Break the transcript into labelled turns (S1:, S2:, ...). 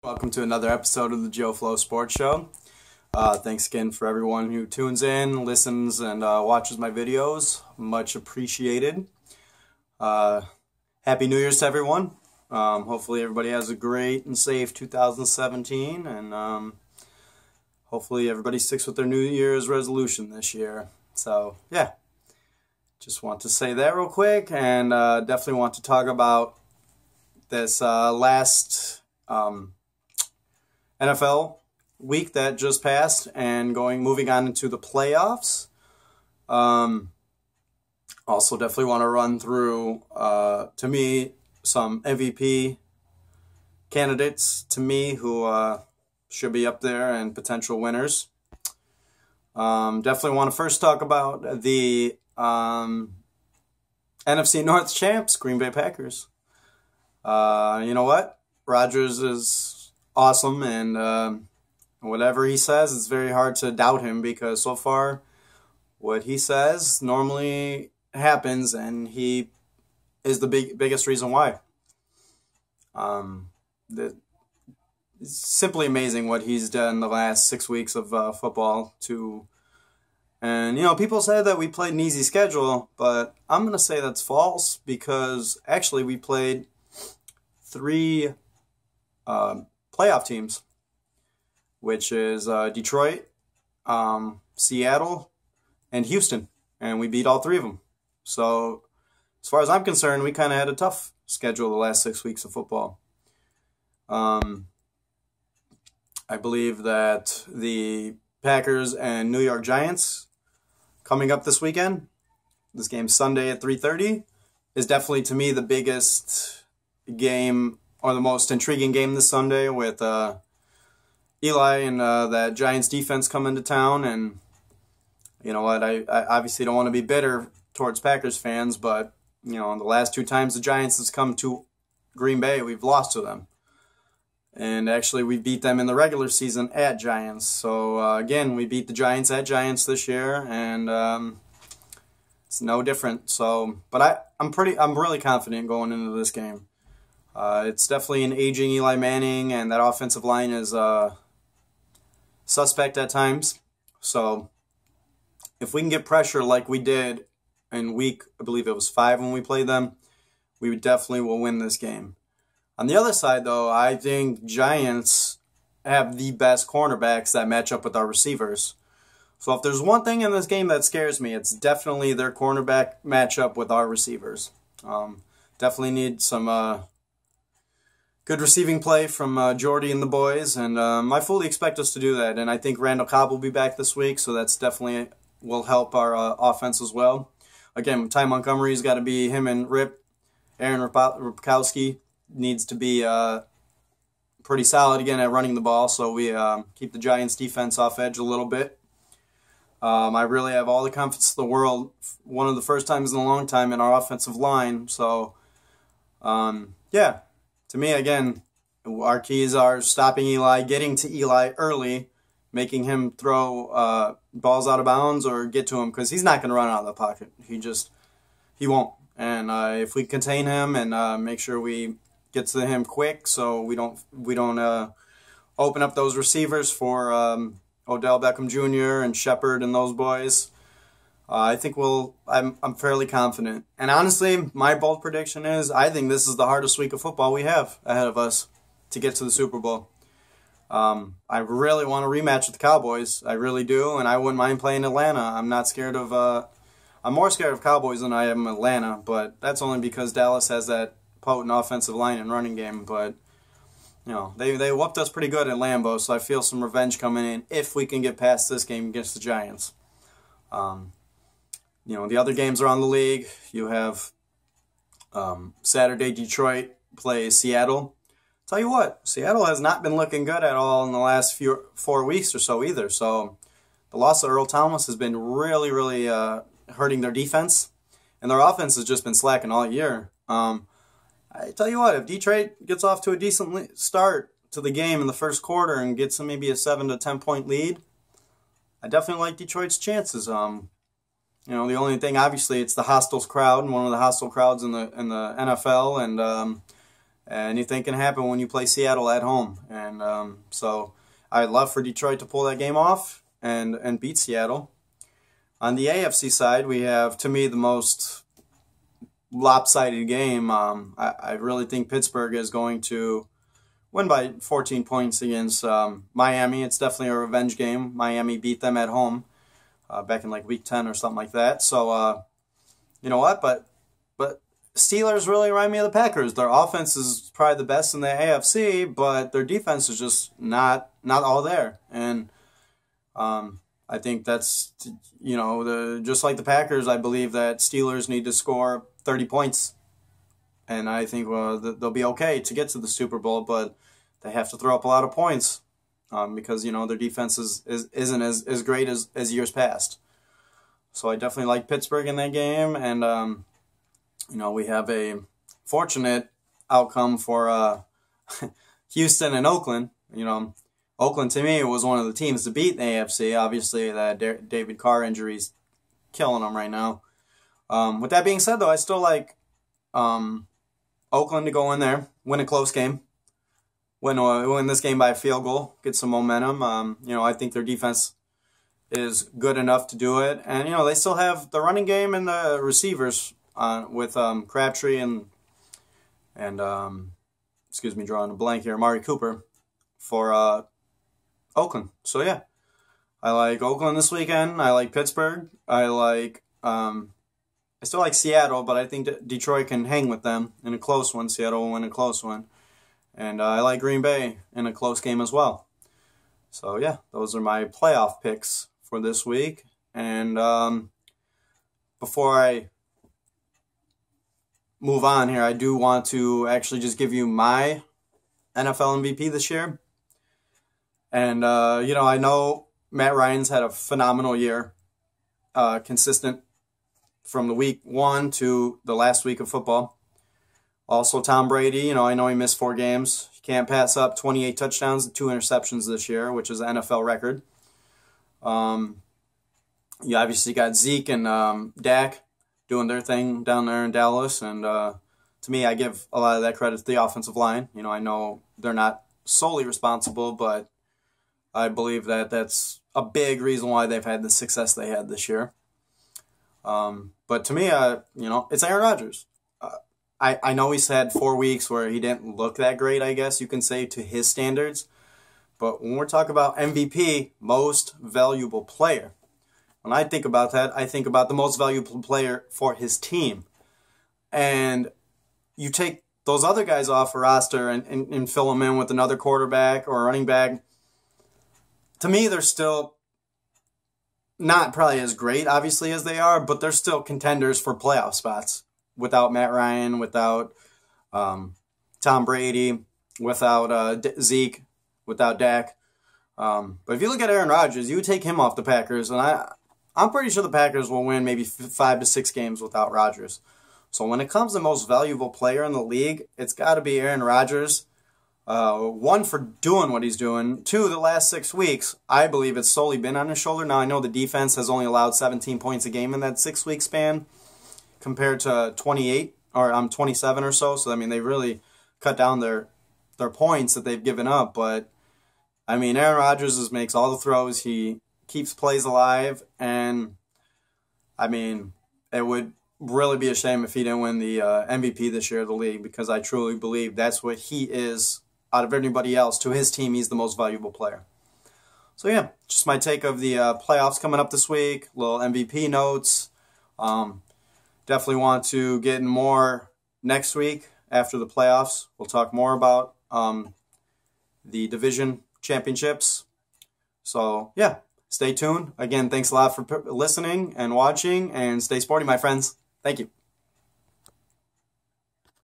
S1: Welcome to another episode of the Joe Flow Sports Show. Thanks again for everyone who tunes in, listens, and watches my videos. Much appreciated. Happy New Year's to everyone. Hopefully everybody has a great and safe 2017, and hopefully everybody sticks with their New Year's resolution this year. So, yeah. Just want to say that real quick, and definitely want to talk about this last NFL week that just passed and moving on into the playoffs. Also definitely want to run through, to me, some MVP candidates to me who should be up there and potential winners. Definitely want to first talk about the NFC North champs, Green Bay Packers. You know what? Rodgers is awesome, and whatever he says, it's very hard to doubt him because so far what he says normally happens, and he is the biggest reason why. It's simply amazing what he's done the last 6 weeks of football and, you know, people say that we played an easy schedule, but I'm going to say that's false because actually we played three playoff teams, which is Detroit, Seattle, and Houston, and we beat all three of them. So as far as I'm concerned, we kind of had a tough schedule the last 6 weeks of football. I believe that the Packers and New York Giants coming up this weekend, this game's Sunday at 3:30, is definitely to me the biggest game or the most intriguing game this Sunday with Eli and that Giants defense coming to town. And you know what, I obviously don't want to be bitter towards Packers fans, but you know, the last two times the Giants has come to Green Bay, we've lost to them. And actually, we beat them in the regular season at Giants. So, again, we beat the Giants at Giants this year, and it's no different. So, but I'm really confident going into this game. It's definitely an aging Eli Manning, and that offensive line is suspect at times. So, if we can get pressure like we did in week, I believe it was 5 when we played them, we definitely will win this game. On the other side, though, I think Giants have the best cornerbacks that match up with our receivers. So if there's one thing in this game that scares me, it's definitely their cornerback matchup with our receivers. Definitely need some good receiving play from Jordy and the boys, and I fully expect us to do that. And I think Randall Cobb will be back this week, so that's definitely will help our offense as well. Again, Ty Montgomery's got to be him and Rip. Aaron Ripkowski needs to be pretty solid again at running the ball, so we keep the Giants' defense off edge a little bit. I really have all the confidence in the world, one of the first times in a long time, in our offensive line. So, yeah, to me, again, our keys are stopping Eli, getting to Eli early, making him throw balls out of bounds or get to him, because he's not going to run out of the pocket. He won't. And if we contain him and make sure we get to him quick, so we don't open up those receivers for Odell Beckham Jr. and Shepard and those boys, I think I'm fairly confident. And honestly, my bold prediction is I think this is the hardest week of football we have ahead of us to get to the Super Bowl. I really want a rematch with the Cowboys. I really do, and I wouldn't mind playing Atlanta. I'm not scared of I'm more scared of Cowboys than I am Atlanta, but that's only because Dallas has that potent offensive line and running game. But you know, they whooped us pretty good at Lambeau, so I feel some revenge coming in if we can get past this game against the Giants. You know, the other games around the league, you have Saturday Detroit plays Seattle. Tell you what, Seattle has not been looking good at all in the last 4 weeks or so either. So the loss of Earl Thomas has been really, really hurting their defense, and their offense has just been slacking all year. I tell you what, if Detroit gets off to a decent start to the game in the first quarter and gets maybe a 7 to 10 point lead, I definitely like Detroit's chances. You know, the only thing, obviously, it's the hostile crowd, and one of the hostile crowds in the NFL, and anything can happen when you play Seattle at home. And so I'd love for Detroit to pull that game off and beat Seattle. On the AFC side, we have, to me, the most lopsided game. I really think Pittsburgh is going to win by 14 points against Miami. It's definitely a revenge game. Miami beat them at home back in like week 10 or something like that. So, you know what? But Steelers really remind me of the Packers. Their offense is probably the best in the AFC, but their defense is just not all there. And I think that's, just like the Packers, I believe that Steelers need to score 30 points. And I think they'll be okay to get to the Super Bowl, but they have to throw up a lot of points because, their defense isn't as great as years past. So I definitely like Pittsburgh in that game. And, we have a fortunate outcome for Houston and Oakland. Oakland, to me, was one of the teams to beat in the AFC. Obviously, that David Carr injury's killing them right now. With that being said, though, I still like Oakland to go in there, win a close game, win this game by a field goal, get some momentum. I think their defense is good enough to do it. And, they still have the running game and the receivers with Crabtree and drawing a blank here, Amari Cooper for Oakland. So, yeah, I like Oakland this weekend. I like Pittsburgh. I still like Seattle, but I think that Detroit can hang with them in a close one. Seattle will win a close one. And I like Green Bay in a close game as well. So, yeah, those are my playoff picks for this week. And before I move on here, I do want to actually just give you my NFL MVP this year. And, I know Matt Ryan's had a phenomenal year, consistent from the week 1 to the last week of football. Also, Tom Brady, I know he missed 4 games. He can't pass up 28 touchdowns and 2 interceptions this year, which is an NFL record. You obviously got Zeke and Dak doing their thing down there in Dallas. And to me, I give a lot of that credit to the offensive line. I know they're not solely responsible, but I believe that that's a big reason why they've had the success they had this year. But to me, it's Aaron Rodgers. I know he's had 4 weeks where he didn't look that great, I guess you can say, to his standards. But when we're talking about MVP, most valuable player, when I think about that, I think about the most valuable player for his team. And you take those other guys off a roster and fill them in with another quarterback or running back. To me, they're still not probably as great, obviously, as they are, but they're still contenders for playoff spots without Matt Ryan, without Tom Brady, without Zeke, without Dak. But if you look at Aaron Rodgers, you would take him off the Packers, and I'm pretty sure the Packers will win maybe 5 to 6 games without Rodgers. So when it comes to most valuable player in the league, it's got to be Aaron Rodgers. 1, for doing what he's doing. 2, the last 6 weeks, I believe it's solely been on his shoulder. Now, I know the defense has only allowed 17 points a game in that 6-week span compared to 28 or 27 or so. So, they really cut down their points that they've given up. But, Aaron Rodgers makes all the throws. He keeps plays alive. And, it would really be a shame if he didn't win the MVP this year of the league, because I truly believe that's what he is. Out of anybody else, to his team, he's the most valuable player. So, yeah, just my take of the playoffs coming up this week, little MVP notes. Definitely want to get in more next week after the playoffs. We'll talk more about the division championships. So, yeah, stay tuned. Again, thanks a lot for listening and watching, and stay sporty, my friends. Thank you.